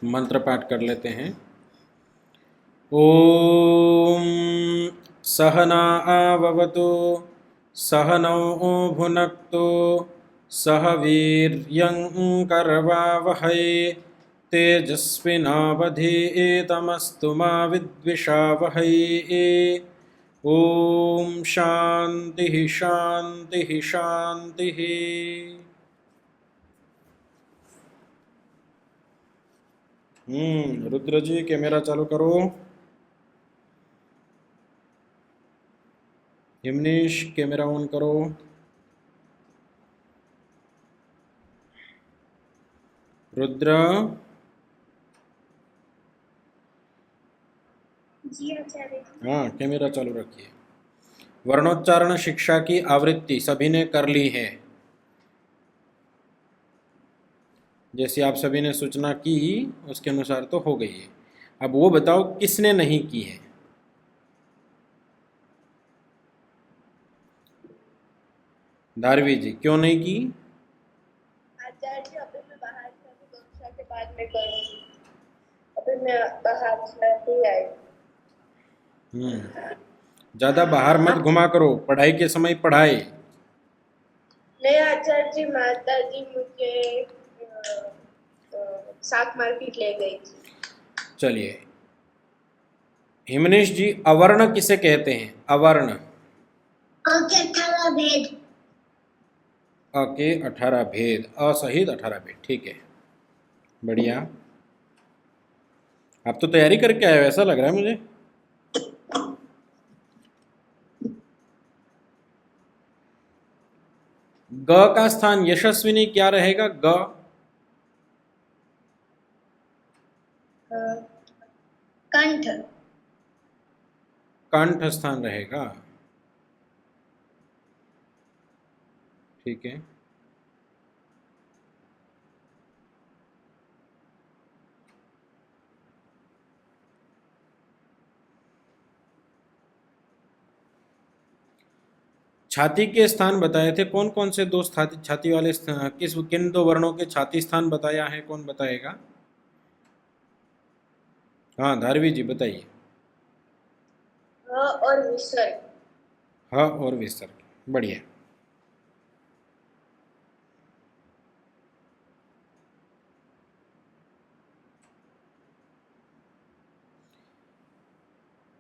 मंत्र पाठ कर लेते हैं। ओम सहना आववतु सहनौ भुनक्तु सह वीर्यं करवावहै तेजस्विनावधीतमस्तु मा विद्विषावहै। ओम शांति शांति शांति। रुद्र जी कैमरा चालू करो। हिमनीश कैमरा ऑन करो। रुद्र जी आचार्य। हाँ कैमरा चालू रखिए। वर्णोच्चारण शिक्षा की आवृत्ति सभी ने कर ली है। जैसे आप सभी ने सूचना की उसके अनुसार तो हो गई है। अब वो बताओ किसने नहीं की है। धारवी जी क्यों नहीं की? आचार्य जी अभी मैं बाहर से अभी कक्षा के बाद में करूँगी। अभी मैं बाहर से ही आई। ज़्यादा बाहर मत घुमा करो, पढ़ाई के समय पढ़ाई। नहीं आचार्य जी, माता जी मुझे सात मार्केट ले गई थी। चलिए हिमनीश जी अवर्ण किसे कहते हैं? अवर्ण। अ के 18 भेद। अ के 18 भेद, असहित 18 भेद। ठीक है बढ़िया। आप तो तैयारी करके आए हो ऐसा लग रहा है मुझे। ग का स्थान यशस्विनी क्या रहेगा? ग कंठ। कंठ स्थान रहेगा। ठीक है। छाती के स्थान बताए थे, कौन कौन से दो छाती वाले किस किन दो वर्णों के छाती स्थान बताया है? कौन बताएगा? हाँ धारवी जी बताइए। ह और विसर्ग। ह और विसर्ग। बढ़िया।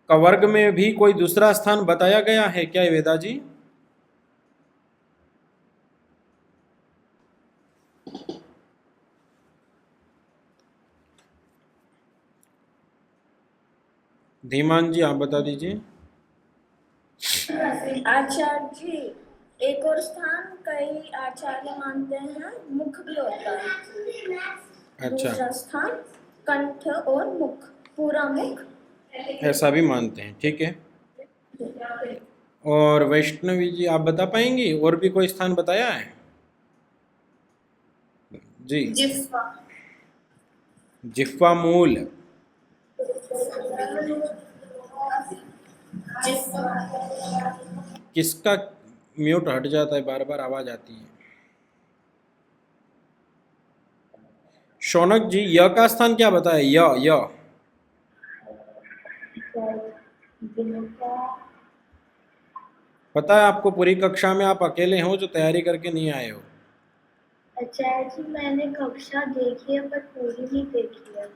कवर्ग में भी कोई दूसरा स्थान बताया गया है क्या वेदा जी? धीमान जी आप बता दीजिए। आचार्य जी एक और स्थान कई आचार्य मानते हैं मुख भी होता है। अच्छा दूसरा स्थान कंठ और मुख, पूरा मुख ऐसा भी मानते हैं। ठीक है। और वैष्णवी जी आप बता पाएंगी और भी कोई स्थान बताया है? जी। जिह्वा। जिह्वा मूल। किसका म्यूट हट जाता है, बार बार आवाज आती है। शौनक जी य का स्थान क्या बताया? य पता है आपको? पूरी कक्षा में आप अकेले हो जो तैयारी करके नहीं आए हो। आचार्य जी मैंने कक्षा देखी है पर पूरी नहीं देखी है।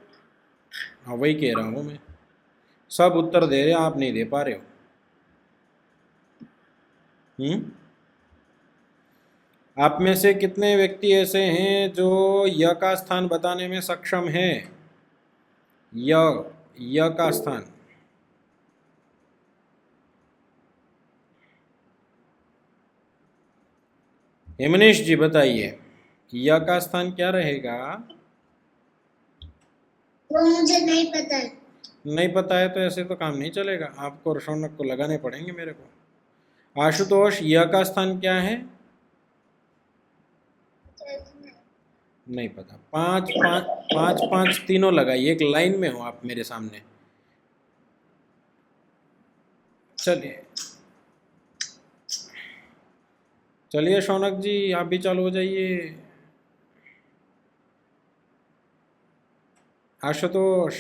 हाँ वही कह रहा हूँ मैं। सब उत्तर दे रहे हैं, आप नहीं दे पा रहे हो। आप में से कितने व्यक्ति ऐसे हैं जो य का स्थान बताने में सक्षम हैं? य का स्थान। हिमनीश जी बताइए य का स्थान क्या रहेगा? वो मुझे नहीं पता है। नहीं पता है तो ऐसे तो काम नहीं चलेगा, आपको और शौनक को लगाने पड़ेंगे मेरे को। आशुतोष य का स्थान क्या है? नहीं पता। पांच पांच पांच पांच तीनों लगाइए, एक लाइन में हो आप मेरे सामने। चलिए चलिए शौनक जी आप भी चालू हो जाइए। आशुतोष।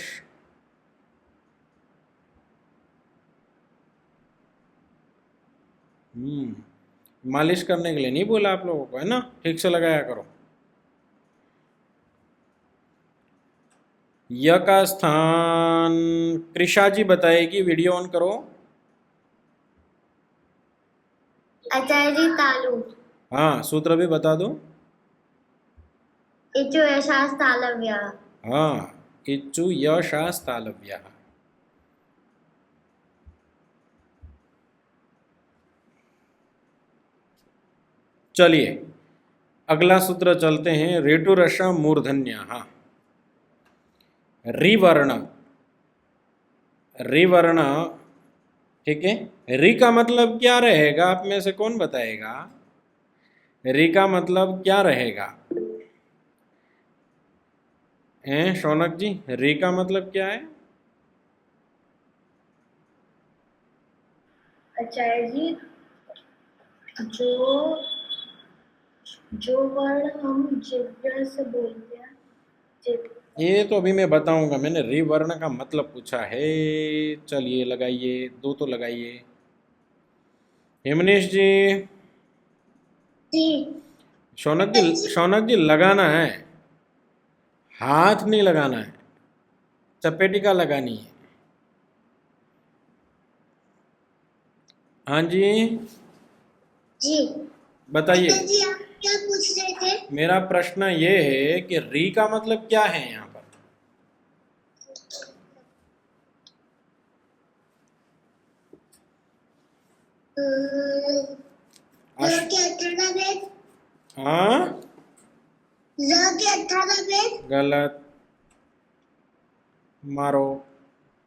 मालिश करने के लिए नहीं बोला आप लोगों को, है ना? ठीक से लगाया करो। य का स्थान कृषा जी बताएगी, वीडियो ऑन करो। आचार्य जी तालु। हाँ, सूत्र भी बता दो। इचु यशास तालव्य। हाँ, इच्चु यशास तालव्य। चलिए अगला सूत्र चलते हैं। रेटुरश मूर्धन्य। रिवर्ण, रिवर्ण, ठीक है। रि का मतलब क्या रहेगा, आप में से कौन बताएगा? रि का मतलब क्या रहेगा? हैं शौनक जी, रि का मतलब क्या है? आचार्य जी जो जो वर्ण हम जिव्या से बोलते हैं, ये तो अभी मैं बताऊंगा, मैंने रि वर्ण का मतलब पूछा है। चलिए लगाइए, दो तो लगाइए। हिमनेश जी। जी शौनक जी, शौनक जी लगाना है, हाथ नहीं लगाना है, चपेटिका लगानी है। हाँ जी जी बताइए। जी आप क्या पूछ रहे थे? मेरा प्रश्न ये है कि री का मतलब क्या है यहाँ पर? आश... के 18 भेद। हाँ के 18 भेद। गलत, मारो।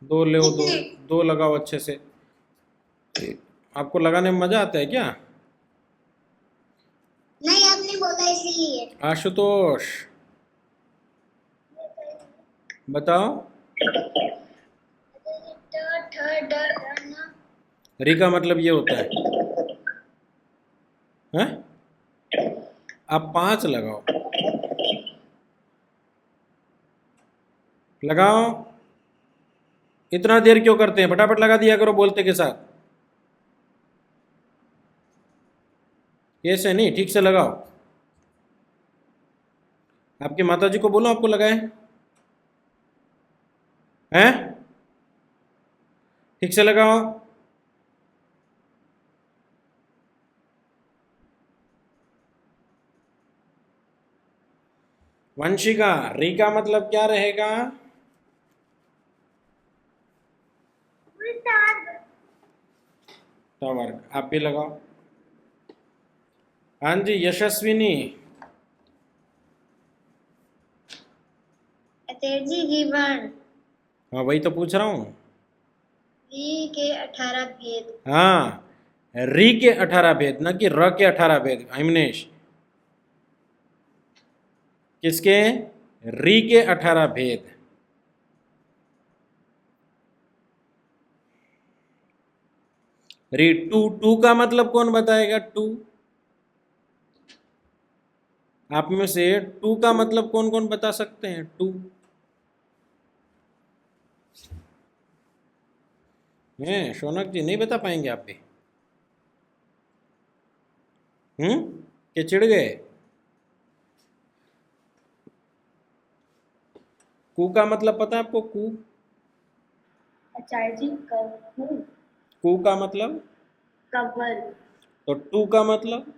दो ले दो, दो लगाओ अच्छे से। आपको लगाने में मजा आता है क्या? नहीं आपने बोला इसलिए। आशुतोष बताओ। री का मतलब ये होता है, हैं? आप 5 लगाओ, लगाओ। इतना देर क्यों करते हैं, फटाफट लगा दिया करो बोलते के साथ। ऐसे नहीं, ठीक से लगाओ। आपकी माता जी को बोलो आपको लगाए, हैं? ठीक से लगाओ। वंशिका, री का मतलब क्या रहेगा? वर्ग, आप भी लगाओ। हाँ जी यशस्विनी। आचार्य जी जीवन हाँ वही तो पूछ रहा हूँ। री के 18 भेद। हाँ, री के 18 भेद, न कि र के 18 भेद। हिमनेश, किसके? री के 18 भेद। री टू, टू का मतलब कौन बताएगा? टू, आप में से टू का मतलब कौन कौन बता सकते हैं? टू हैं? शौनक जी नहीं बता पाएंगे आप भी? कि चिढ़ गए? कू का मतलब पता है आपको? कू, आचार्य जी कवर। कू का मतलब? कवर। तो टू का मतलब?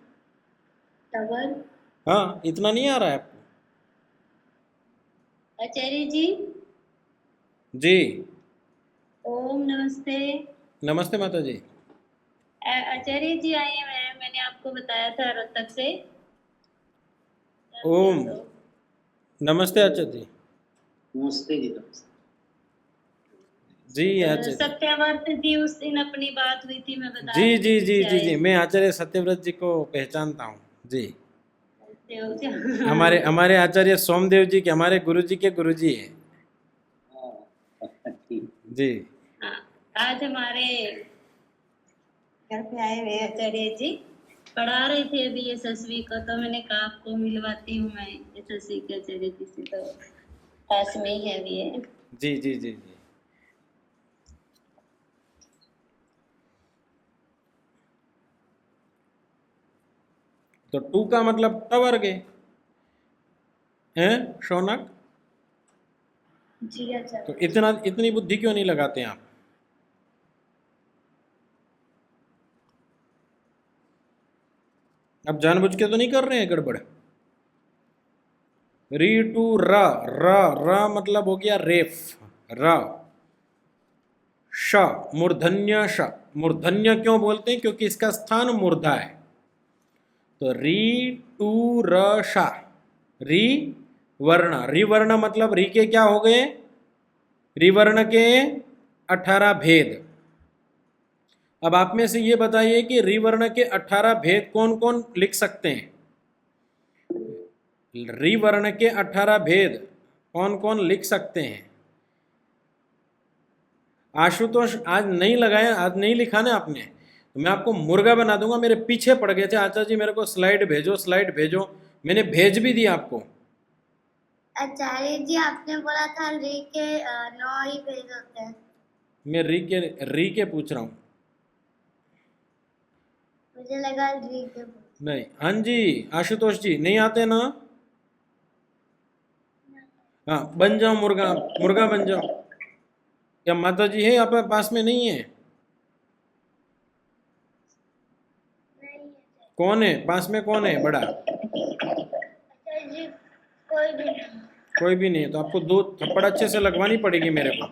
टवर। हाँ, इतना नहीं आ रहा है आपको? आचार्य जी जी ओम नमस्ते। नमस्ते माता जी। आचार्य जी आइए, मैंने आपको बताया था रोहतक से। ओम नमस्ते आचार्य जी। नमस्ते जी। नमस्ते जी आचार्य जी। सत्यव्रत जी उस दिन अपनी बात हुई थी, मैं बता जी रही जी थी जी क्या जी है। जी, मैं आचार्य सत्यव्रत जी को पहचानता हूँ जी। हमारे हाँ, हमारे आचार्य सोमदेव जी के, हमारे गुरु जी के गुरु जी हैं ठीक। जी। आज हमारे घर पे आए हुए आचार्य जी पढ़ा रहे थे अभी यशस्वी को, तो मैंने कहा आपको मिलवाती हूँ मैं यशस्वी के आचार्य जी से। तो पास में ही है भी है। जी जी जी जी। तो टू का मतलब टवर्ग है शौनक। जी तो आचार्य इतनी बुद्धि क्यों नहीं लगाते आप? अब जानबूझ के तो नहीं कर रहे हैं गड़बड़? री टू र, र र मतलब हो गया रेफ, र। श मूर्धन्य श, मूर्धन्य क्यों बोलते हैं? क्योंकि इसका स्थान मूर्धा है। तो री टू र शा, री वर्ण, री वर्ण मतलब री के क्या हो गए? री वर्ण के 18 भेद। अब आप में से ये बताइए कि री वर्ण के 18 भेद कौन कौन लिख सकते हैं? री वर्ण के 18 भेद कौन कौन लिख सकते हैं? आशुतोष आज नहीं लगाया, आज नहीं लिखा ना आपने, तो मैं आपको मुर्गा बना दूंगा। मेरे पीछे पड़ गए थे, आचार्य जी मेरे को स्लाइड भेजो, स्लाइड भेजो। मैंने भेज भी दिया आपको। आचार्य जी आपने बोला था री के 9 ही भेद होते हैं। मैं री के पूछ रहा हूँ। मुझे लगा री के नहीं, हाँ जी आशुतोष जी नहीं आते ना? हाँ बन जाओ मुर्गा, मुर्गा बन जाओ। क्या माता जी है आपके पास में? नहीं है? नहीं है कौन है पास में? कौन है बड़ा? आचार्य जी, कोई भी नहीं। कोई भी नहीं है। तो आपको 2 थप्पड़ अच्छे से लगवानी पड़ेगी मेरे को।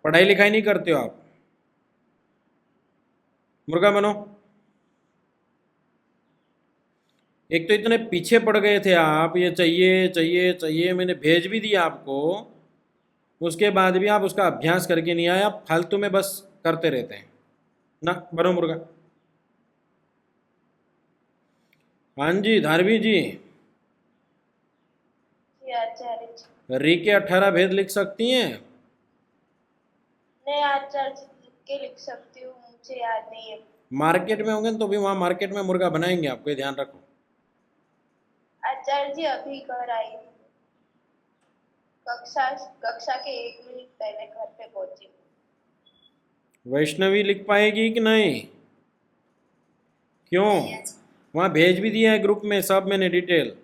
पढ़ाई लिखाई नहीं करते हो आप। मुर्गा बनो। एक तो इतने पीछे पड़ गए थे आप, ये चाहिए चाहिए चाहिए, मैंने भेज भी दिया आपको, उसके बाद भी आप उसका अभ्यास करके नहीं आए। आप फालतू में बस करते रहते हैं ना। बनो मुर्गा। हाँ जी धारवी जी, जी आचार्य जी। री के 18 भेद लिख सकती हैं? नहीं आचार्य जी, लिख के लिख सकती हूँ, मुझे याद नहीं है। मार्केट में होंगे तो भी वहाँ मार्केट में मुर्गा बनाएंगे आपको, ये ध्यान रखो। आचार्य जी अभी घर आई हूँ। कक्षा कक्षा के 1 मिनट पहले घर पे पहुंची हूँ। वैष्णवी लिख पाएगी कि नहीं? क्यों? वहाँ भेज भी दिया है ग्रुप में सब, मैंने डिटेल।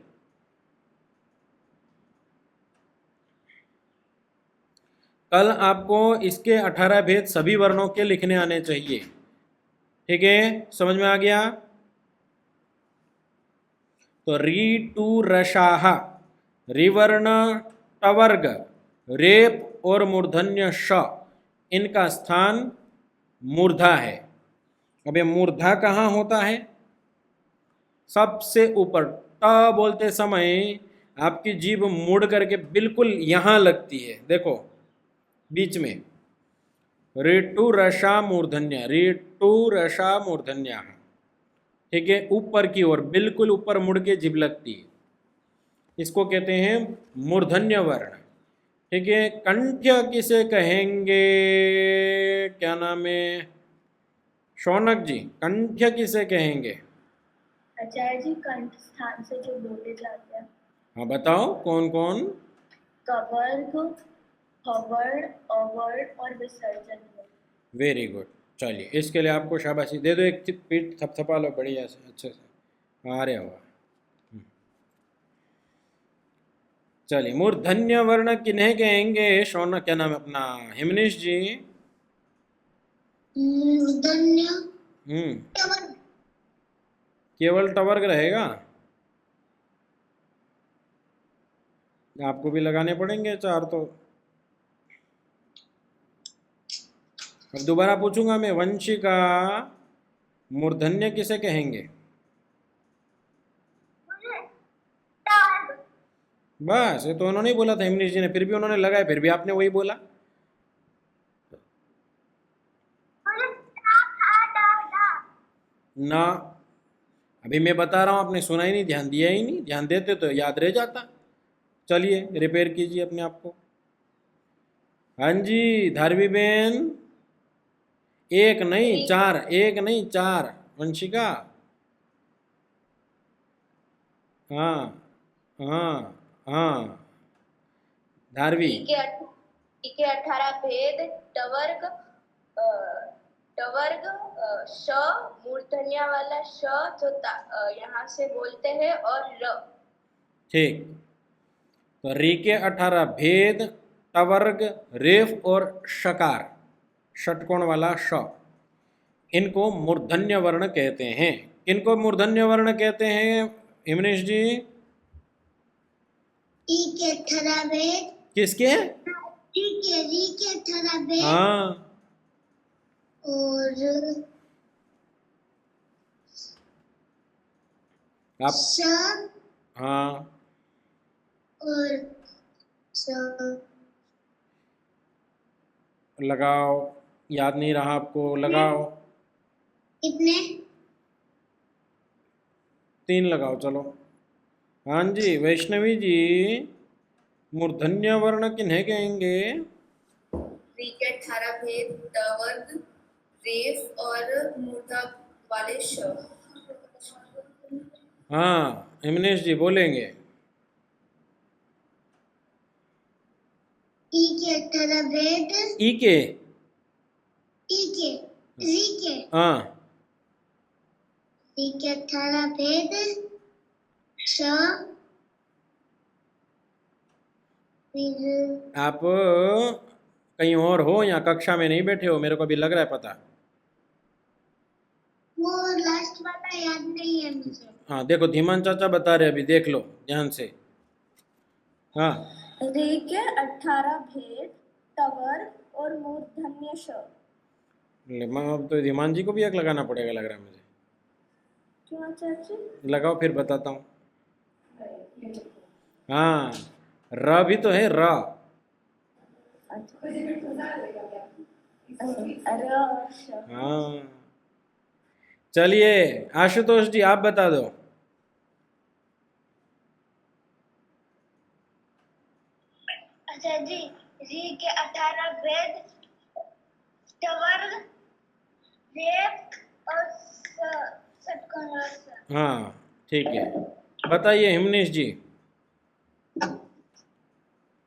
कल आपको इसके 18 भेद सभी वर्णों के लिखने आने चाहिए। ठीक है, समझ में आ गया? तो री टू रशाह, रिवर्ण टवर्ग, रेप और मूर्धन्य श, इनका स्थान मूर्धा है। अब ये मूर्धा कहाँ होता है? सबसे ऊपर। ट बोलते समय आपकी जीभ मुड़ करके बिल्कुल यहाँ लगती है, देखो बीच में। ऋतु रसा मूर्धन्य, ऋतु रसा मूर्धन्य। ठीक है, ऊपर की ओर बिल्कुल ऊपर मुड़ के जीभ लगती है, इसको कहते हैं मूर्धन्य वर्ण। ठीक है, कंठ्य किसे कहेंगे? क्या नाम है शौनक जी? कंठ्य किसे कहेंगे? आचार्य जी कंठ स्थान से जो बोले जाते हैं। हाँ बताओ कौन कौन? कवर्ग, हवर्ड, अवर्ड और विसर्जन। Very good. चलिए इसके लिए आपको शाबाशी दे दो, एक पीठ थपथपा लो बढ़िया से, अच्छे से। अरे वाह। चलिए मूर्धन्य वर्ण किन्हें कहेंगे शौनक? क्या नाम है अपना हिमनीश जी? मूर्धन्य केवल टवर्ग रहेगा? आपको भी लगाने पड़ेंगे 4 तो। अब दोबारा पूछूंगा मैं, वंशिका मूर्धन्य किसे कहेंगे? बस ये तो उन्होंने ही बोला था हिमनीश जी ने, फिर भी उन्होंने लगाया, फिर भी आपने वही बोला ना। अभी मैं बता रहा हूँ, आपने सुना ही नहीं, ध्यान दिया ही नहीं। ध्यान देते तो याद रह जाता। चलिए रिपेयर कीजिए अपने आप को। हाँ जी धारवी बेन, 1 नहीं 4, 1 नहीं 4 वंशिका। हाँ हाँ हाँ धारवी। टी के 18 भेद टवर्ग श मूर्धन्य वाला श जो यहाँ से बोलते हैं और र। ठीक, तो री के 18 भेद टवर्ग रेफ और शकार षटकोण वाला श, इनको मूर्धन्य वर्ण कहते हैं। इनको मूर्धन्य वर्ण कहते हैं हिमनेश जी? ई के 18 भेद, किसके? री के 18 भेद हाँ, और आप श हाँ और श। लगाओ, याद नहीं रहा आपको, लगाओ। कितने? 3 लगाओ, चलो। हाँ जी वैष्णवी जी, मूर्धन्य वर्ण किन्हें कहेंगे? री के 18 भेद टवर्ग रेफ और मूर्धा वाले श। हाँ हिमनेश जी बोलेंगे। ई के 18 भेद, ई के री के हाँ, री के 18 भेद श, फिर आप कहीं और हो या कक्षा में नहीं बैठे हो, मेरे को अभी लग रहा है पता। वो लास्ट वाला याद नहीं है मुझे। हाँ देखो, धीमान चाचा बता रहे, अभी देख लो ध्यान से। हाँ, री के 18 भेद टवर्ग और मूर्धन्य श। अब तो धीमान जी को भी एक लगाना पड़ेगा लग रहा है मुझे। क्यों चाची? लगाओ फिर बताता हूँ। हाँ, र भी तो है, र। हाँ, चलिए आशुतोष जी आप बता दो। अच्छा जी, री के 18 भेद टवर्ग रेफ और षटकोण वाला श। हाँ ठीक है, बताइए हिमनेश जी।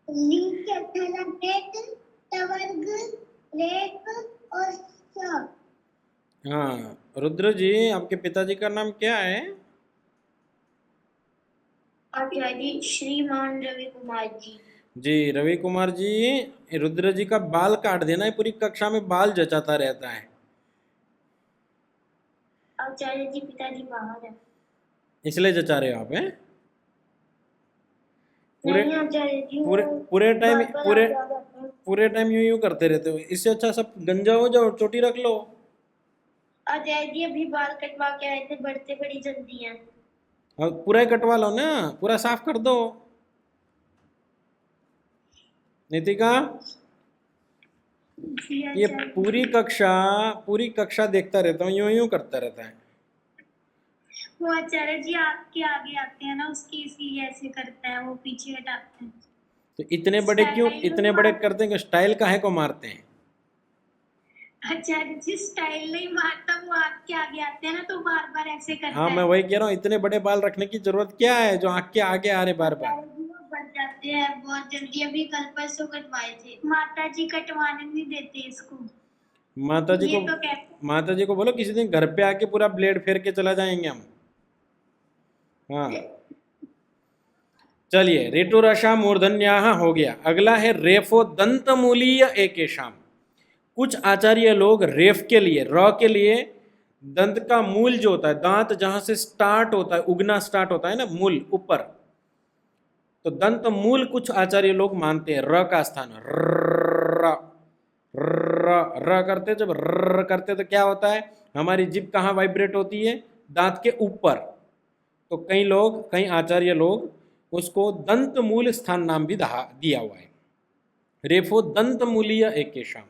री के 18 भेद टवर्ग रेफ और श। हाँ रुद्र जी, आपके पिताजी का नाम क्या है? आचार्य श्रीमान रवि कुमार जी। जी रवि कुमार जी, रुद्र जी का बाल काट देना है, पूरी कक्षा में बाल जचाता रहता है। आचार्य जी पिताजी बाहर है। इसलिए जचा रहे हो आप हैं? पूरे नहीं आचार्य जी, पूरे वो पूरे टाइम बार बार पूरे आ जाते हैं। पूरे टाइम यूं करते रहते हो, इससे अच्छा सब गंजा हो जाओ, चोटी रख लो। आचार्य जी अभी बाल कटवा के आए थे, बढ़ते बड़ी जल्दी हैं। और पूरा ही कटवा लो ना, पूरा साफ कर दो। नितिका, जी ये आचार्य। पूरी कक्षा देखता रहता हूँ, यूं यूं करता रहता है। वो आचार्य जी आपके आगे आते हैं ना, उसकी इसलिए ऐसे करता है, वो पीछे हटाते हैं। तो इतने बड़े क्यों, इतने बड़े करते हैं कि स्टाइल काहे को मारते हैं? आचार्य जी स्टाइल नहीं मारता, वो आपके आगे आते हैं ना, तो बार बार ऐसे करता हाँ है। मैं वही कह रहा हूँ, इतने बड़े बाल रखने की जरूरत क्या है जो आँख के आगे आ रहे बार बार। आचार्य जी वो बढ़ जाते हैं बहुत जल्दी, अभी कल परसों कटवाए थे। माता जी कटवाने नहीं देते इसको। माता जी ये को तो कहते माता जी को बोलो किसी दिन घर पे आके पूरा ब्लेड फेर के चला जाएंगे हम। हाँ चलिए, ऋतुरसा मूर्धन्याः हो गया। अगला है रेफो दंतमूलीय एकेशाम। कुछ आचार्य लोग रेफ के लिए, र के लिए, दंत का मूल जो होता है, दांत जहां से स्टार्ट होता है, उगना स्टार्ट होता है ना, मूल ऊपर, तो दंत मूल कुछ आचार्य लोग मानते हैं र का स्थान। र र र करते, जब र करते तो क्या होता है, हमारी जिभ कहाँ वाइब्रेट होती है? दांत के ऊपर। तो कई आचार्य लोग उसको दंत मूल स्थान नाम भी दिया हुआ है। रेफो दंत मूलीय एकेशाम।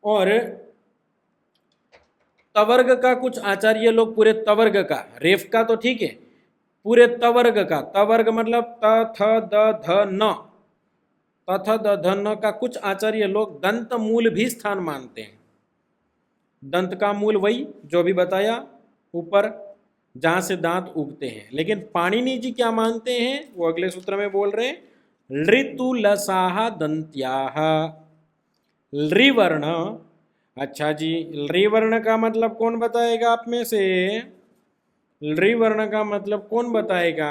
और तवर्ग का कुछ आचार्य लोग पूरे तवर्ग का, रेफ का तो ठीक है, पूरे तवर्ग का, तवर्ग मतलब त थ द ध न, त थ द ध न का कुछ आचार्य लोग दंत मूल भी स्थान मानते हैं। दंत का मूल वही जो भी बताया ऊपर, जहां से दांत उगते हैं। लेकिन पाणिनि जी क्या मानते हैं, वो अगले सूत्र में बोल रहे हैं, लृतुलसाः दन्त्याः। लृ वर्ण, अच्छा जी, लृ वर्ण का मतलब कौन बताएगा आप में से? लृ वर्ण का मतलब कौन बताएगा?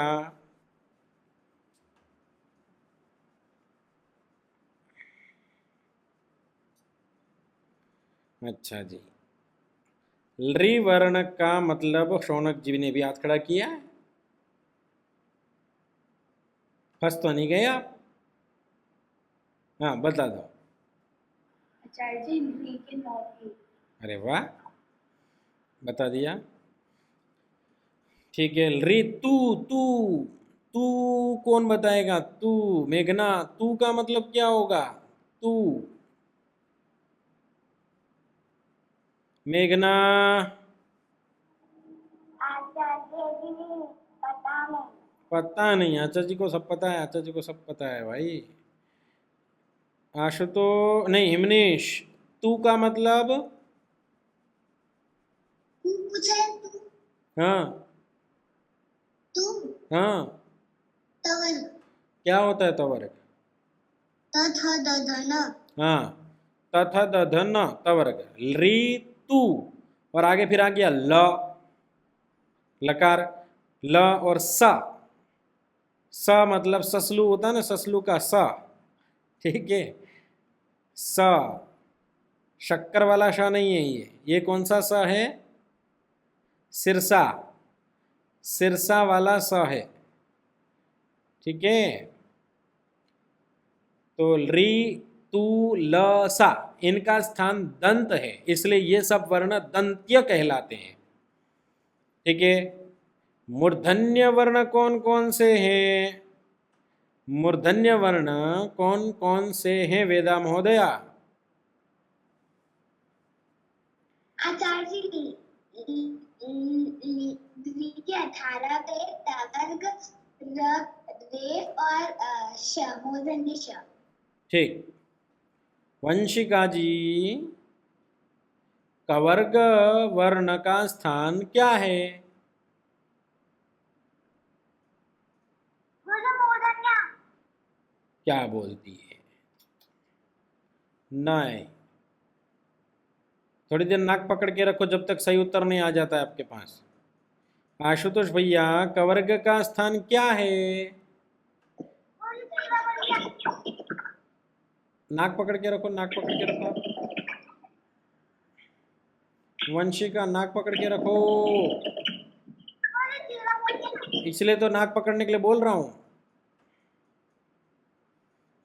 अच्छा जी, लृ वर्ण का मतलब शौनक जी ने भी हाथ खड़ा किया है। फंस तो नहीं गए आप? हाँ बता दो। आचार्य जी री के 9 भेद। अरे वाह, बता दिया। ठीक है, लृ तू तू तू कौन बताएगा? तू, मेघना, तू का मतलब क्या होगा? तू, मेघना। आचार्य जी पता नहीं। पता नहीं, आचार्य जी को सब पता है, आचार्य जी को सब पता है भाई। आशु नहीं, हिमनेश, तू का मतलब? तू पूछे तू हाँ तू हाँ, तवर क्या होता है तवर्ग? तथा दधन हाँ, तथा दधन तवर्ग। लृ तू, और आगे फिर आ गया ल, लकार, ल और सा। स मतलब ससलू होता है ना, ससलू का स, ठीक है। स, शक्कर वाला श नहीं है ये कौन सा स है? सिरसा, सिरसा वाला स है, ठीक है। तो लृ तू ल सा, इनका स्थान दंत है, इसलिए ये सब वर्ण दंत्य कहलाते हैं, ठीक है। मूर्धन्य वर्ण कौन कौन से हैं? मूर्धन्य वर्ण कौन कौन से हैं वेदा महोदया? आचार्य जी ली के 18 पे तवर्ग र रे और श मूर्धन्य श। ठीक। वंशिका जी, कवर्ग वर्ण का स्थान क्या है? मूर्धन्य। क्या बोलती है? नहीं, थोड़ी देर नाक पकड़ के रखो जब तक सही उत्तर नहीं आ जाता है आपके पास। आशुतोष भैया, कवर्ग का स्थान क्या है? नाक पकड़ के रखो, नाक पकड़ के रखो। वंशिका, नाक पकड़ के रखो, इसलिए तो नाक पकड़ने के लिए बोल रहा हूं।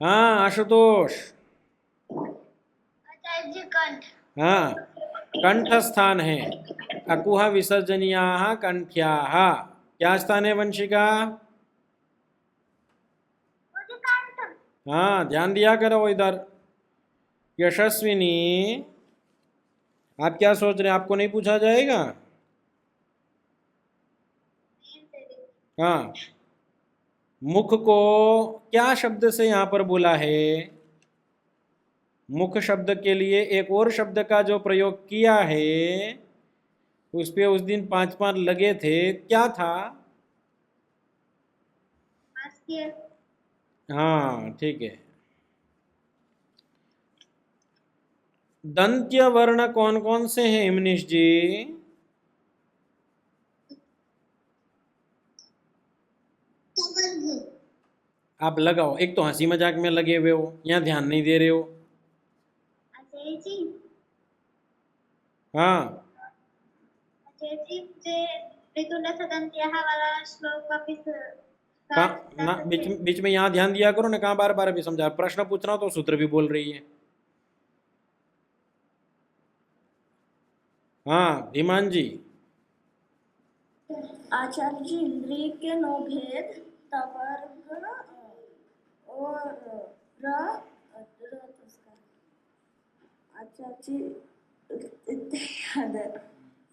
हाँ आशुतोष, आचार्य जी कंठ। हाँ, कंठ स्थान है। अकुहा विसर्जनीया कंठ्या, क्या स्थान है वंशिका? हाँ, ध्यान दिया करो इधर। यशस्विनी, आप क्या सोच रहे हैं, आपको नहीं पूछा जाएगा? हाँ, मुख को क्या शब्द से यहाँ पर बोला है? मुख शब्द के लिए एक और शब्द का जो प्रयोग किया है, उस पे उस दिन 5 लगे थे, क्या था? हाँ ठीक है। दंत्य वर्ण कौन कौन से हैं हिमनीश जी? आप लगाओ, एक तो हंसी मजाक में लगे हुए हो, यहाँ ध्यान नहीं दे रहे हो। आचार्य जी हाँ, मुझे ऋतुला सदंत्याः वाला श्लोक वापिस कहाँ ना, बीच में यहाँ ध्यान दिया करो ना, कहाँ बार बार अभी समझा, प्रश्न पूछ रहा हूँ तो सूत्र भी बोल रही है। हाँ धीमान जी। आचार्य जी री के 9 भेद, तवर्ग और आचार्य जी इतने याद है।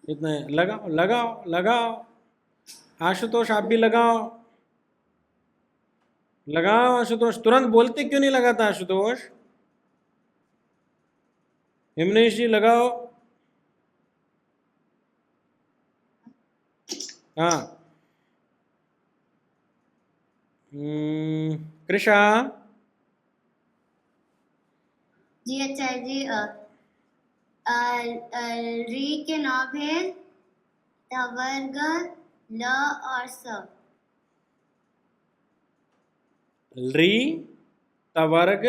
इतने लगाओ लगाओ लगाओ। आशुतोष आप भी लगाओ, लगाओ आशुतोष, तुरंत बोलते क्यों नहीं लगाता आशुतोष? हिमनेश जी लगाओ। हाँ, कृषा जी आचार्य जी री के 9 भेद तवर्ग ल और स। री तवर्ग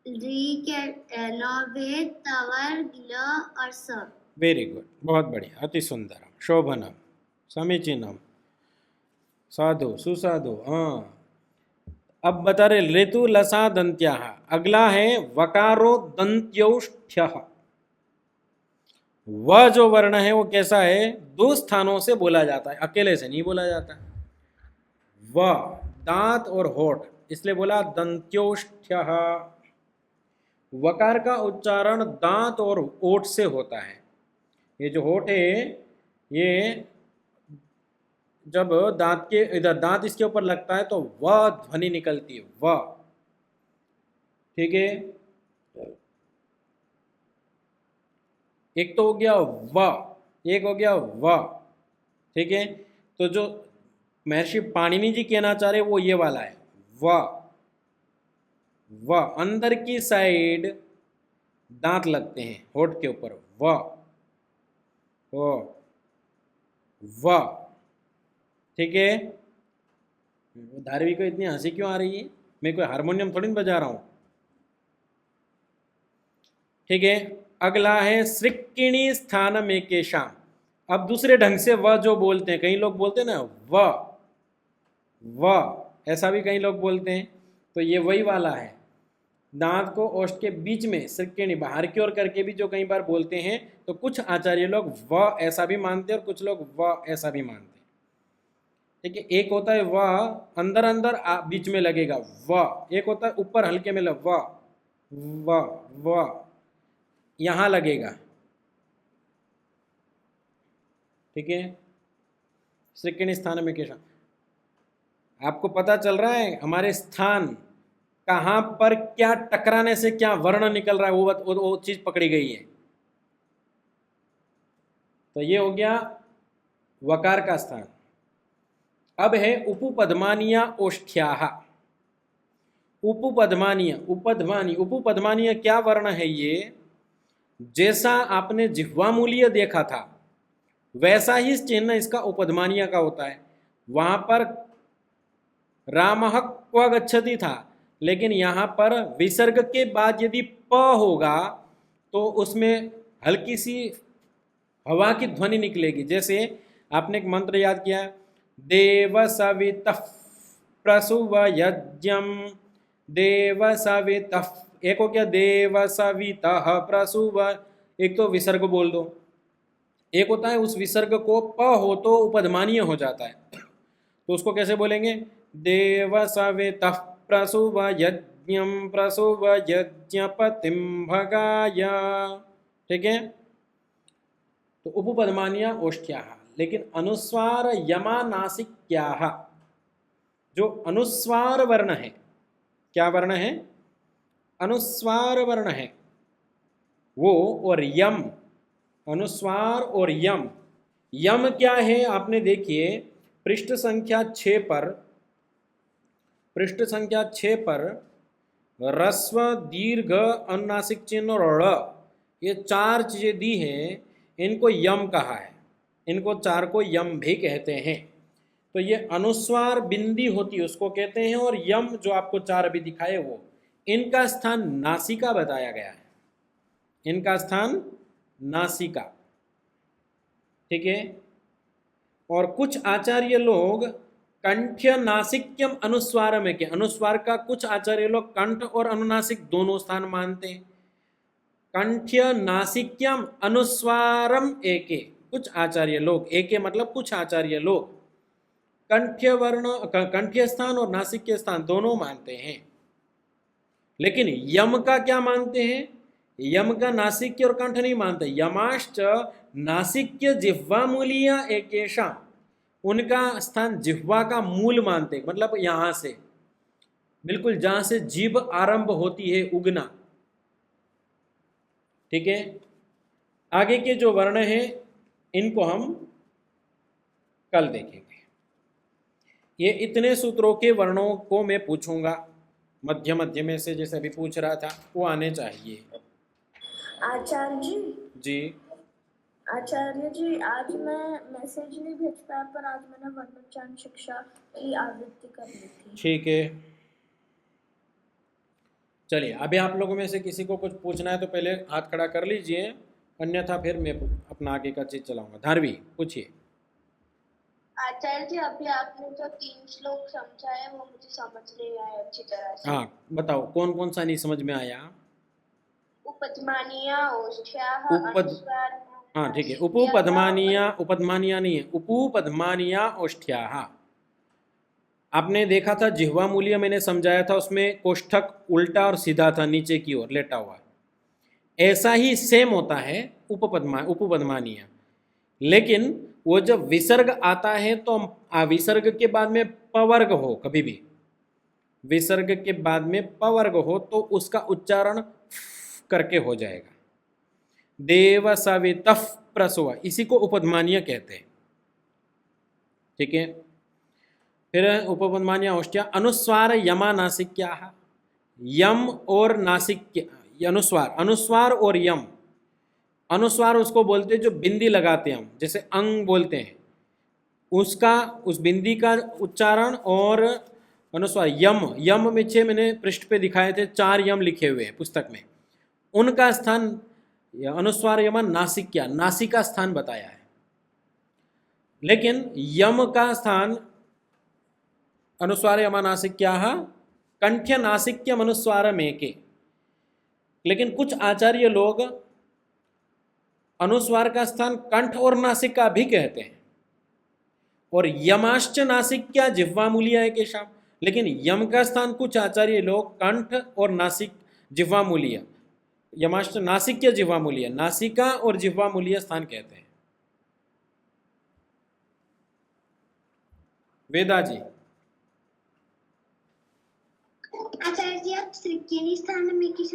री के 9 भेद तवर्ग ल और स। वेरी गुड, बहुत बढ़िया, अति सुंदरम, शोभनम, समीचीनम, साधु सुसाधु। हाँ, अब बता रहे ऋतु लसा दंत्या। अगला है वकारो दंत्योष्ठ्य। वह जो वर्ण है वो कैसा है, दो स्थानों से बोला जाता है, अकेले से नहीं बोला जाता। वह दांत और होठ, इसलिए बोला दंत्योष्ठ्य। वकार का उच्चारण दांत और ओठ से होता है। ये जो होठ है ये जब दांत के इधर दांत इसके ऊपर लगता है तो वह ध्वनि निकलती है, वह। ठीक है, एक तो हो गया वह, एक हो गया वह। ठीक है, तो जो महर्षि पाणिनि जी कहना चाह रहे वो ये वाला है, वह। वह अंदर की साइड दांत लगते हैं होठ के ऊपर, वह वह। ठीक है, धारवी को इतनी हंसी क्यों आ रही है, मैं कोई हारमोनियम थोड़ी बजा रहा हूं। ठीक है, अगला है सृक्किणी स्थान में केशाम। अब दूसरे ढंग से वह जो बोलते हैं, कई लोग बोलते हैं ना वह, ऐसा भी कई लोग बोलते हैं, तो ये वही वाला है। दांत को ओष्ठ के बीच में सृक्किणी बाहर की ओर करके भी जो कई बार बोलते हैं, तो कुछ आचार्य लोग वह ऐसा भी मानते हैं और कुछ लोग वह ऐसा भी मानते हैं। ठीक है, एक होता है वह अंदर अंदर बीच में लगेगा वह, एक होता है ऊपर हल्के में वह यहां लगेगा। ठीक है, सृक्किणी स्थान में केशा। आपको पता चल रहा है हमारे स्थान कहां पर क्या टकराने से क्या वर्ण निकल रहा है, वो चीज पकड़ी गई है। तो ये हो गया वकार का स्थान। अब है उपपद्मानीय ओष्ठ्याः। उपपद्मानीय क्या वर्ण है ये, जैसा आपने जिह्वामूलीय देखा था वैसा ही चिन्ह इसका उपपद्मानीय का होता है। वहां पर रामः क्व गच्छति था, लेकिन यहाँ पर विसर्ग के बाद यदि प होगा तो उसमें हल्की सी हवा की ध्वनि निकलेगी। जैसे आपने एक मंत्र याद किया, देव सवितः प्रसुव यज्ञम, देव सवितः, एक हो गया देव सवितः प्रसुव, एक तो विसर्ग बोल दो, एक होता है उस विसर्ग को प हो तो उपधमानीय हो जाता है, तो उसको कैसे बोलेंगे, देव सवितः प्रसुव यज्ञम प्रसुव यज्ञपतिम भगाय। ठीक है, तो उपपद्मानीय ओष्ठ्याः। लेकिन अनुस्वार यमानासिक्याः, जो अनुस्वार वर्ण है, क्या वर्ण है, अनुस्वार वर्ण है वो, और यम, अनुस्वार और यम। यम क्या है आपने देखिए पृष्ठ संख्या 6 पर रस्व दीर्घ अनुनासिक चिन्ह और ड़, ये 4 चीजें दी हैं, इनको यम कहा है, इनको 4 को यम भी कहते हैं। तो ये अनुस्वार बिंदी होती है उसको कहते हैं, और यम जो आपको 4 अभी दिखाए वो, इनका स्थान नासिका बताया गया है, इनका स्थान नासिका। ठीक है, और कुछ आचार्य लोग कंठ्य नासिक्यम अनुस्वार में के, अनुस्वार का कुछ आचार्य लोग कंठ और अनुनासिक दोनों स्थान मानते हैं। कंठ्य नासिक्यम अनुस्वारम एके, कुछ आचार्य लोग, एके मतलब कुछ आचार्य लोग कंठ्य वर्ण, कंठ्य स्थान और नासिक्य स्थान दोनों मानते हैं। लेकिन यम का क्या मानते हैं, यम का नासिक्य और कंठ नहीं मानते। यमाश्च नासिक्य जिह्वामूलीय एकेशा, उनका स्थान जिह्वा का मूल मानते, मतलब यहां से बिल्कुल जहां से जीभ आरंभ होती है उगना। ठीक है, आगे के जो वर्ण हैं इनको हम कल देखेंगे। ये इतने सूत्रों के वर्णों को मैं पूछूंगा, मध्य मध्य में से जैसे अभी पूछ रहा था वो आने चाहिए। आचार्य जी, जी आचार्य जी, आज मैं मैसेज नहीं भेज पाया, पर आज मैंने वनोच्चारण शिक्षा की आवृत्ति कर ली थी। ठीक है, चलिए अभी आप लोगों में से किसी को कुछ पूछना है तो पहले हाथ खड़ा कर लीजिए, अन्यथा फिर मैं अपना आगे का चीज चलाऊंगा। धारवी पूछिए। आचार्य जी, अभी आपने जो 3 श्लोक समझाए वो मुझे समझ नहीं आए अच्छी तरह से। हाँ बताओ कौन कौन सा नहीं समझ में आया। उपपद्मानीय ओष्ठ्याः उपपद अनुस्वार हाँ ठीक है, उपपद्मानीया, उपपद्मानीया नहीं है, उपपद्मानीया ओष्ठ्याः। आपने देखा था जिह्वा मूल्य मैंने समझाया था, उसमें कोष्ठक उल्टा और सीधा था, नीचे की ओर लेटा हुआ। ऐसा ही सेम होता है उपपद्मानीय, लेकिन वो जब विसर्ग आता है तो विसर्ग के बाद में पवर्ग हो, कभी भी विसर्ग के बाद में पवर्ग हो तो उसका उच्चारण करके हो जाएगा। देव सवितः प्रसव, इसी को उपपद्मानीय कहते हैं। ठीक है, फिर उपपद्मानीय औष्ठ्या अनुस्वार यमा नासिक्याः। यम और नासिक, अनुस्वार, अनुस्वार और यम। अनुस्वार उसको बोलते हैं जो बिंदी लगाते हैं हम, जैसे अंग बोलते हैं, उसका उस बिंदी का उच्चारण। और अनुस्वार यम, यम में छे मैंने पृष्ठ पे दिखाए थे, 4 यम लिखे हुए हैं पुस्तक में, उनका स्थान अनुस्वार यमन नासिक्या, नासिका स्थान बताया है। लेकिन यम का स्थान अनुस्वार यमा नासिक्याः कंठ्य नासिक्यम अनुस्वार में के। लेकिन कुछ आचार्य लोग अनुस्वार का स्थान कंठ और नासिका भी कहते हैं, और यमाश्च नासिक्या जिह्वामूलिया है केशाम। लेकिन यम का स्थान कुछ आचार्य लोग कंठ और नासिक जिह्वामूलिया, यमाश्च नासिक्य जिह्वामूलिया, नासिका और जिह्वामूलिया स्थान कहते हैं। वेदा जी। आचार्य जी, आप श्रीकिणी स्थान में किस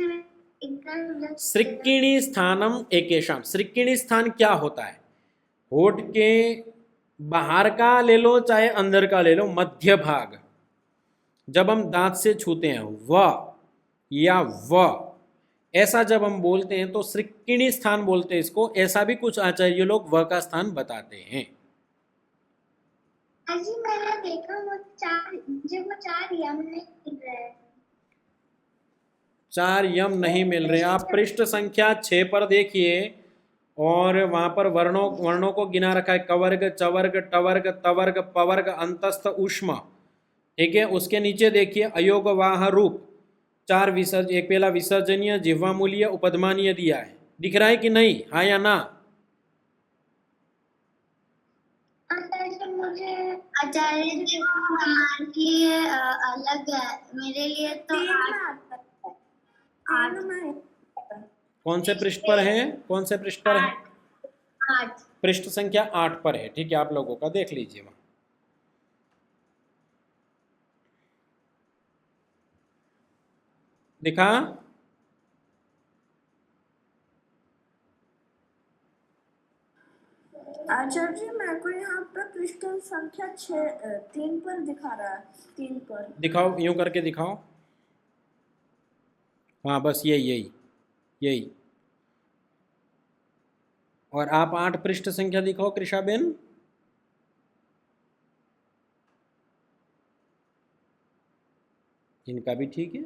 श्रीकिणी स्थानम एकेशाम, श्रीकिणी स्थान क्या होता है? होठ के बाहर का ले लो चाहे अंदर का ले लो, मध्य भाग जब हम दांत से छूते हैं व या व, ऐसा जब हम बोलते हैं तो श्रीकिणी स्थान बोलते हैं इसको। ऐसा भी कुछ आचार्य लोग व का स्थान बताते हैं। अजी मैंने देखा वो 4 यम नहीं मिल रहे हैं। 4 यम नहीं मिल रहे। आप पृष्ठ संख्या 6 पर देखिए, और वहां पर वर्णों को गिना रखा है, कवर्ग, चवर्ग, टवर्ग, तवर्ग, पवर्ग, अंतस्थ, ऊष्म। ठीक है, उसके नीचे देखिए अयोग वाह रूप, 4 विसर्ज, एक पहला विसर्जनीय, जिह्वामूलीय, उपपद्मानीय दिया है। दिख रहा है कि नहीं, हाँ या ना? मुझे आचार्य जी हमारे लिए अलग है, मेरे लिए तो 8 कौन से पृष्ठ पर है? कौन से पृष्ठ पर है? 8 पृष्ठ संख्या 8 पर है। ठीक है, आप लोगों का देख लीजिए वहां। दिखा? आचार्य जी, मेरे को यहाँ पे पृष्ठ संख्या 3 पर दिखा रहा है। 3 पर दिखाओ, यूं करके दिखाओ। हाँ बस यही। और आप 8 पृष्ठ संख्या दिखाओ कृषाबेन। इनका भी ठीक है।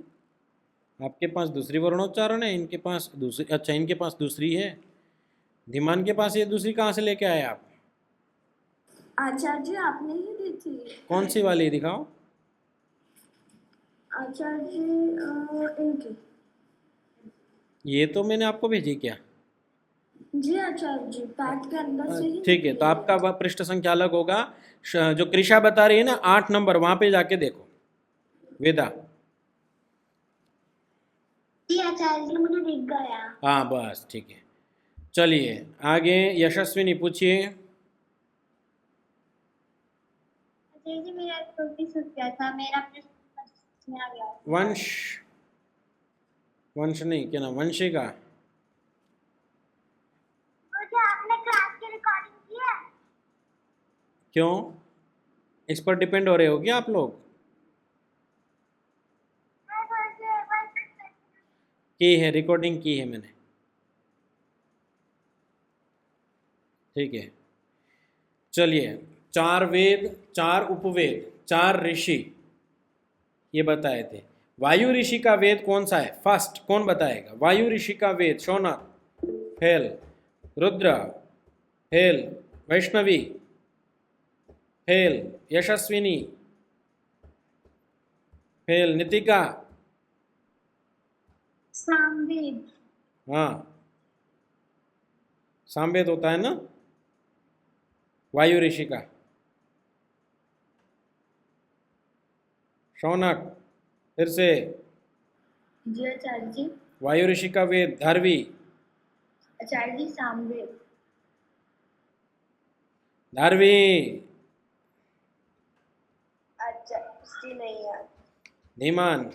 आपके पास दूसरी वर्णोच्चारण है, इनके पास दूसरी, अच्छा इनके पास दूसरी है। धीमान के पास ये दूसरी कहाँ से लेके आए आप? आचार्य जी, आपने ही दी थी। कौन सी वाली दिखाओ? आचार्य जी, इनकी। ये तो मैंने आपको भेजी क्या? जी आचार्य जी, पैक के अंदर से ही। ठीक है, तो आपका पृष्ठ संख्या अलग होगा। जो कृषा बता रही है ना 8 नंबर, वहां पे जाके देखो वेदा। जी आचार्य जी, मुझे दिख गया। हाँ बस ठीक है। चलिए आगे यशस्विनी पूछिए। आचार्य जी, मेरा टोपी सूख गया था, मेरा प्रश्न आ गया। वंश नहीं, क्या नाम, वंशिका। मुझे आपने क्लास की रिकॉर्डिंग की है? क्यों? इस पर डिपेंड हो रहे हो क्या आप लोग? की है, रिकॉर्डिंग की है मैंने, ठीक है। चलिए, 4 वेद, 4 उपवेद, 4 ऋषि ये बताए थे। वायु ऋषि का वेद कौन सा है? फर्स्ट कौन बताएगा? वायु ऋषि का वेद, Shaunak fail, Rudra fail, Vaishnavi fail, Yashaswini fail, Nitika Samaveda. हाँ, सामवेद होता है ना वायु ऋषि का। शौनक फिर से, जी आचार्य जी। वायु ऋषि का वेद, धारवी आचार्य जी सामवेद। धारवी अच्छा जी नहीं यार। धीमान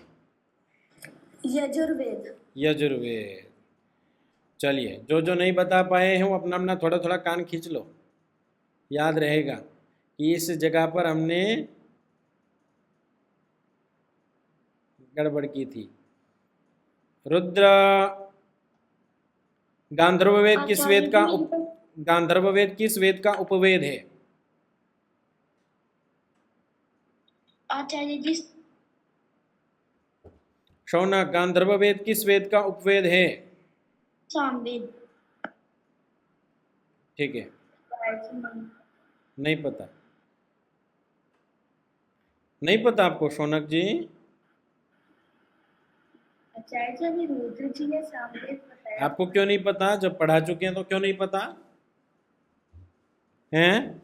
यजुर्वेद। यजुर्वेद। चलिए, जो जो नहीं बता पाए हैं वो अपना अपना थोड़ा थोड़ा कान खींच लो, याद रहेगा कि इस जगह पर हमने गड़बड़ की थी। रुद्र, गांधर्व वेद किस वेद का गांधर्व वेद किस वेद का उपवेद है? आचार्य जी शौनक, गांधर्व वेद किस वेद का उपवेद है? सामवेद। ठीक है, नहीं पता, नहीं पता आपको शौनक जी? आचार्य जी अभी रुद्र जी ने सामवेद बताया। आपको क्यों नहीं पता? जब पढ़ा चुके हैं तो क्यों नहीं पता हैं?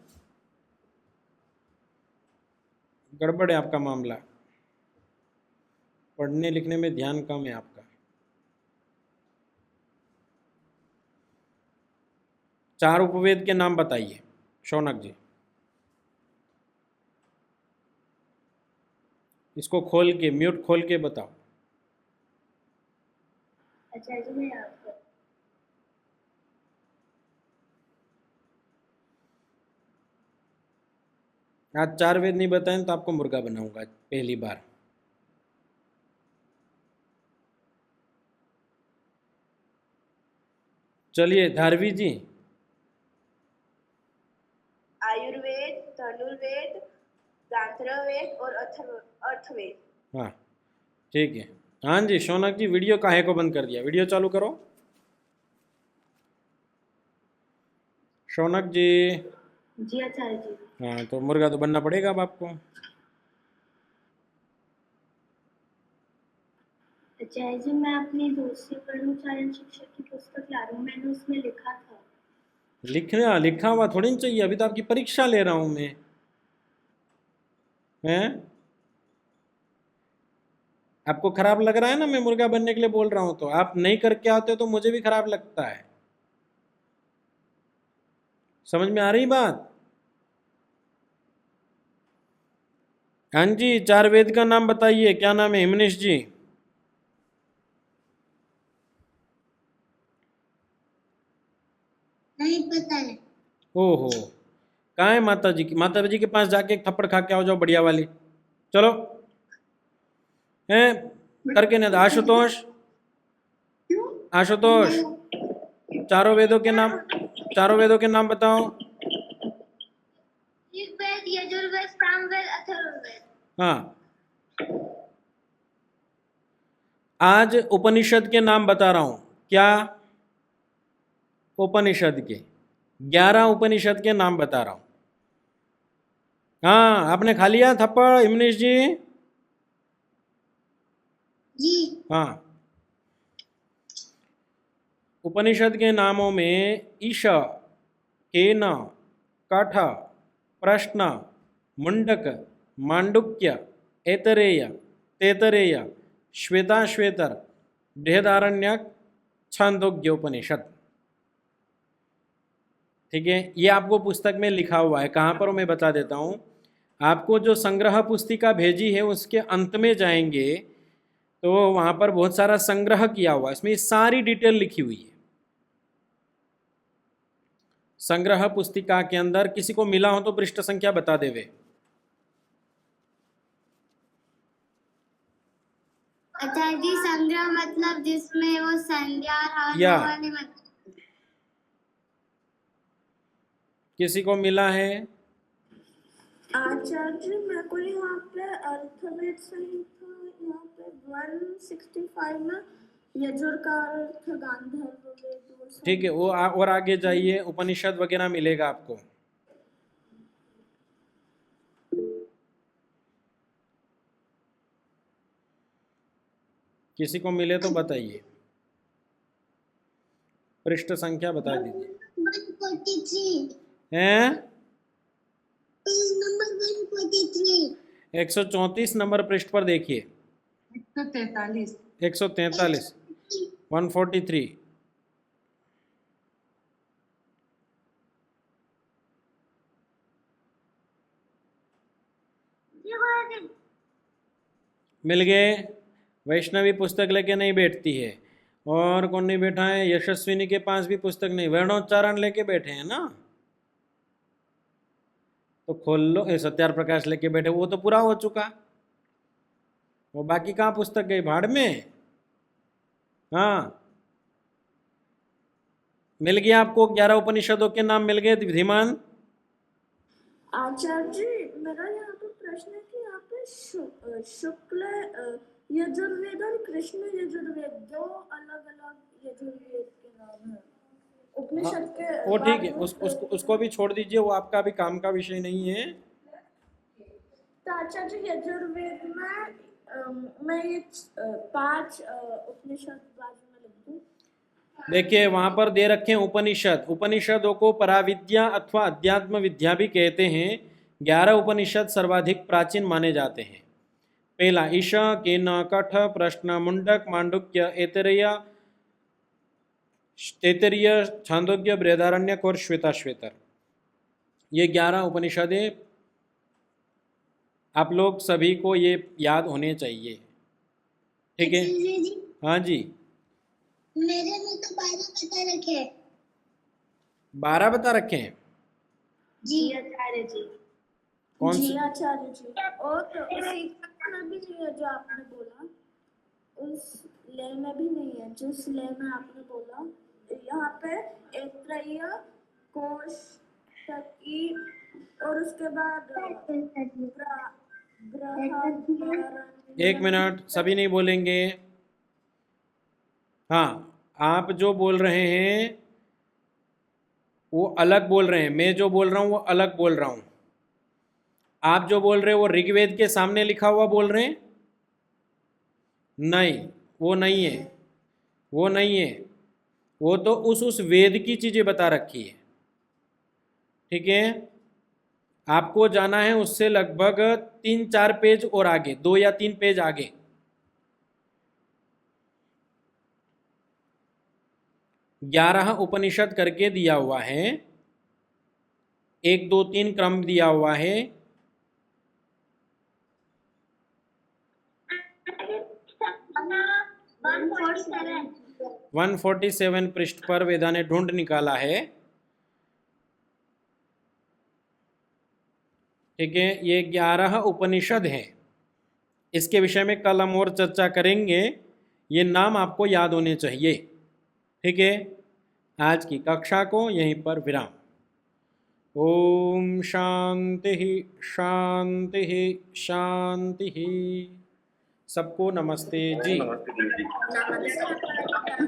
गड़बड़ है आपका मामला, पढ़ने लिखने में ध्यान कम है आपका। 4 उपवेद के नाम बताइए शौनक जी। इसको खोल के, म्यूट खोल के बताओ। आचार्य जी मैं याद कर। आज 4 वेद नहीं बताएं तो आपको मुर्गा बनाऊंगा पहली बार। चलिए धारवी जी। आयुर्वेद, धनुर्वेद, गांधर्ववेद और अर्थवेद। हाँ ठीक है। हाँ जी शौनक जी, वीडियो काहे को बंद कर दिया? वीडियो चालू करो शौनक जी। जी आचार्य जी। हाँ तो मुर्गा तो बनना पड़ेगा अब आपको। आचार्य जी मैं अपनी दूसरी कर्मचारी शिक्षक की पुस्तक ला रही हूँ, मैंने उसमें लिखा था। लिखना लिखा हुआ थोड़ी ना चाहिए, अभी तो आपकी परीक्षा ले रहा हूँ मैं, हैं? आपको खराब लग रहा है ना मैं मुर्गा बनने के लिए बोल रहा हूँ तो? आप नहीं करके आते हो तो मुझे भी खराब लगता है। समझ में आ रही बात? हाँ जी, 4 वेद का नाम बताइए, क्या नाम है हिमनेश जी? नहीं पता है। ओहो, कहाँ है माता जी की? माता जी के पास जाके एक थप्पड़ खा के आओ जाओ, बढ़िया वाली। चलो हैं, करके नहीं। आशुतोष, आशुतोष, चारों वेदों के नाम बताओ। ऋग्वेद, यजुर्वेद, सामवेद, अथर्ववेद। हाँ, आज उपनिषद के नाम बता रहा हूं। क्या? उपनिषद के 11 उपनिषद के नाम बता रहा हूं। हाँ, आपने खा लिया थप्पड़ हिमनेश जी? जी। हाँ, उपनिषद के नामों में ईश, केन, कठ, प्रश्न, मुंडक, मांडुक्य, ऐतरेय, तैतरेय, श्वेताश्वेतर, बृहदारण्यक, छांदोग्य उपनिषद। ठीक है, ये आपको पुस्तक में लिखा हुआ है। कहाँ पर मैं बता देता हूँ आपको। जो संग्रह पुस्तिका भेजी है उसके अंत में जाएंगे तो वहाँ पर बहुत सारा संग्रह किया हुआ है, इसमें सारी डिटेल लिखी हुई है। संग्रह पुस्तिका के अंदर किसी को मिला हो तो पृष्ठ संख्या बता देवे। आचार्य जी संध्या मतलब जिसमें वो संध्या या। वाले मतलब किसी को मिला है? आचार्य जी मेरे को यहाँ पे अर्थवेद सही था, यहाँ पे 165 में यजुर का अर्थ गांधर्व वेद वो सब। ठीक है, वो और आगे जाइए, उपनिषद वगैरह मिलेगा आपको। किसी को मिले तो बताइए, पृष्ठ संख्या बता दीजिए। 143 हैं? पेज नंबर 143 134 नंबर पृष्ठ पर देखिए। 143 143 143 मिल गए। वैष्णवी पुस्तक लेके नहीं बैठती है। और कौन नहीं बैठा है? यशस्विनी के पास भी पुस्तक नहीं, वर्णोच्चारण लेके बैठे हैं ना, तो खोल लो। सत्यार प्रकाश लेके बैठे, वो तो पूरा हो चुका। वो बाकी कहाँ पुस्तक गई? भाड़ में। हाँ, मिल गया आपको 11 उपनिषदों के नाम मिल गए धीमान। आचार्य जी मेरा यहाँ पे प्रश्न है कि यहाँ पे शुक्ल यजुर्वेद और कृष्ण यजुर्वेद दो अलग अलग यजुर्वेद के नाम है उपनिषद के। वो ठीक है, उसको भी छोड़ दीजिए, वो आपका भी काम का विषय नहीं है। तो आचार्य जी यजुर्वेद में मैं ये 5 उपनिषद बाजू में लिख दूं। देखिए वहां पर दे रखे हैं उपनिषद। उपनिषदों को पराविद्या अथवा अध्यात्म विद्या भी कहते हैं। 11 उपनिषद सर्वाधिक प्राचीन माने जाते हैं। पहला ईशा, केन, कठ, प्रश्न, मुंडक, मांडुक्य, तैतरीय, छांदोग्य, बृहदारण्यक और श्वेताश्वेतर। ये 11 उपनिषदें आप लोग सभी को ये याद होने चाहिए। ठीक है? हाँ जी। मेरे में तो 12 बता रखे हैं। 12 बता रखे हैं? जी आचार्य जी। कौन जी से? आचार्य जी। और तो उसी का भी नहीं है जो आपने बोला, उस ले में भी नहीं है जिस ले में आपने बोला। यहाँ पे ऐत्रेय, कोशकी और उसके बाद एक मिनट, सभी नहीं बोलेंगे। हाँ, आप जो बोल रहे हैं वो अलग बोल रहे हैं, मैं जो बोल रहा हूँ वो अलग बोल रहा हूँ। आप जो बोल रहे हो वो ऋग्वेद के सामने लिखा हुआ बोल रहे हैं? नहीं, वो नहीं है, वो नहीं है। वो तो उस वेद की चीज़ें बता रखी है। ठीक है? आपको जाना है उससे लगभग 3-4 पेज और आगे, 2 या 3 पेज आगे। ग्यारह उपनिषद करके दिया हुआ है, 1 2 3 क्रम दिया हुआ है। 147 पृष्ठ पर वेदा ने ढूंढ निकाला है। ठीक है? ये 11 उपनिषद हैं। इसके विषय में कल हम और चर्चा करेंगे। ये नाम आपको याद होने चाहिए। ठीक है? आज की कक्षा को यहीं पर विराम। ओम शांति शांति शांति। सबको नमस्ते जी। नमस्ते।